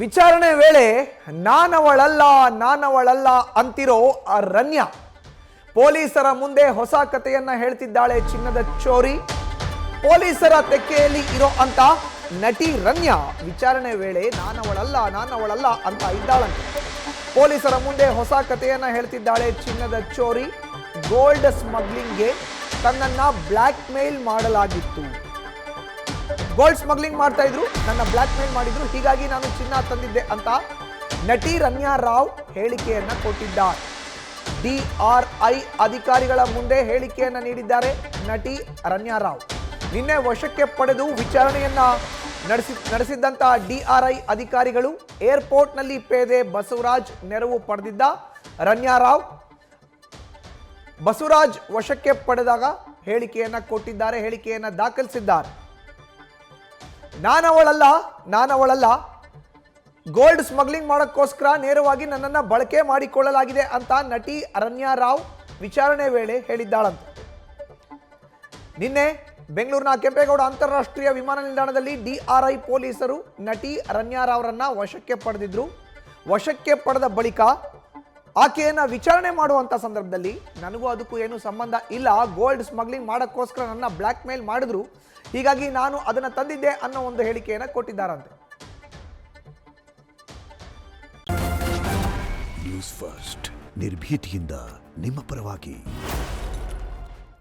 ವಿಚಾರಣೆ ವೇಳೆ ನಾನವಳಲ್ಲ ಅಂತಿರೋ ಆ ರನ್ಯಾ ಪೊಲೀಸರ ಮುಂದೆ ಹೊಸ ಕಥೆಯನ್ನ ಹೇಳ್ತಿದ್ದಾಳೆ. ಚಿನ್ನದ ಚೋರಿ ಪೊಲೀಸರ ತೆಕ್ಕೆಯಲ್ಲಿ ಇರೋ ಅಂತ ನಟಿ ರನ್ಯಾ ವಿಚಾರಣೆ ವೇಳೆ ನಾನವಳಲ್ಲ ಅಂತ ಇದ್ದಾಳಂತೆ. ಪೊಲೀಸರ ಮುಂದೆ ಹೊಸ ಕಥೆಯನ್ನ ಹೇಳ್ತಿದ್ದಾಳೆ. ಚಿನ್ನದ ಚೋರಿ, ಗೋಲ್ಡ್ ಸ್ಮಗ್ಲಿಂಗ್ಗೆ ತನ್ನನ್ನ ಬ್ಲ್ಯಾಕ್ ಮೇಲ್ ಮಾಡಲಾಗಿತ್ತು. ಗೋಲ್ಡ್ ಸ್ಮಗ್ಲಿಂಗ್ ಮಾಡ್ತಾ ಇದ್ರು, ನನ್ನ ಬ್ಲ್ಯಾಕ್ ಮೇಲ್ ಮಾಡಿದ್ರು, ಹೀಗಾಗಿ ನಾನು ಚಿನ್ನ ತಂದಿದ್ದೆ ಅಂತ ನಟಿ ರನ್ಯಾ ರಾವ್ ಹೇಳಿಕೆಯನ್ನ ಕೊಟ್ಟಿದ್ದಾರೆ. DRI ಅಧಿಕಾರಿಗಳ ಮುಂದೆ ಹೇಳಿಕೆಯನ್ನ ನೀಡಿದ್ದಾರೆ ನಟಿ ರನ್ಯಾ ರಾವ್. ನಿನ್ನೆ ವಶಕ್ಕೆ ಪಡೆದು ವಿಚಾರಣೆಯನ್ನ ನಡೆಸಿದ್ದಂತಹ DRI ಅಧಿಕಾರಿಗಳು ಏರ್ಪೋರ್ಟ್ನಲ್ಲಿ ಪೇದೆ ಬಸವರಾಜ್ ನೆರವು ಪಡೆದಿದ್ದ ರನ್ಯಾ ರಾವ್ ಬಸವರಾಜ್ ವಶಕ್ಕೆ ಪಡೆದಾಗ ಹೇಳಿಕೆಯನ್ನ ಕೊಟ್ಟಿದ್ದಾರೆ, ಹೇಳಿಕೆಯನ್ನ ದಾಖಲಿಸಿದ್ದಾರೆ. ನಾನವಳಲ್ಲ, ಗೋಲ್ಡ್ ಸ್ಮಗ್ಲಿಂಗ್ ಮಾಡೋಕ್ಕೋಸ್ಕರ ನೇರವಾಗಿ ನನ್ನನ್ನು ಬಳಕೆ ಮಾಡಿಕೊಳ್ಳಲಾಗಿದೆ ಅಂತ ನಟಿ ರನ್ಯಾ ರಾವ್ ವಿಚಾರಣೆ ವೇಳೆ ಹೇಳಿದ್ದಾಳಂತೆ. ನಿನ್ನೆ ಬೆಂಗಳೂರಿನ ಕೆಂಪೇಗೌಡ ಅಂತಾರಾಷ್ಟ್ರೀಯ ವಿಮಾನ ನಿಲ್ದಾಣದಲ್ಲಿ DRI ಪೊಲೀಸರು ನಟಿ ರನ್ಯಾ ರಾವ್ರನ್ನ ವಶಕ್ಕೆ ಪಡೆದಿದ್ರು. ವಶಕ್ಕೆ ಪಡೆದ ಬಳಿಕ ಆಕೆಯನ್ನ ವಿಚಾರಣೆ ಮಾಡುವಂತ ಸಂದರ್ಭದಲ್ಲಿ ನನಗೂ ಅದಕ್ಕೂ ಏನು ಸಂಬಂಧ ಇಲ್ಲ, ಗೋಲ್ಡ್ ಸ್ಮಗ್ಲಿಂಗ್ ಮಾಡೋಕ್ಕೋಸ್ಕರ ನನ್ನ ಬ್ಲ್ಯಾಕ್ ಮೇಲ್ ಮಾಡಿದ್ರು, ಹೀಗಾಗಿ ನಾನು ಅದನ್ನು ತಂದಿದ್ದೆ ಅನ್ನೋ ಒಂದು ಹೇಳಿಕೆಯನ್ನು ಕೊಟ್ಟಿದ್ದಾರಂತೆ. ನ್ಯೂಸ್ ಫಸ್ಟ್ ನಿರ್ಭೀತಿಯಿಂದ ನಿಮ್ಮ ಪರವಾಗಿ.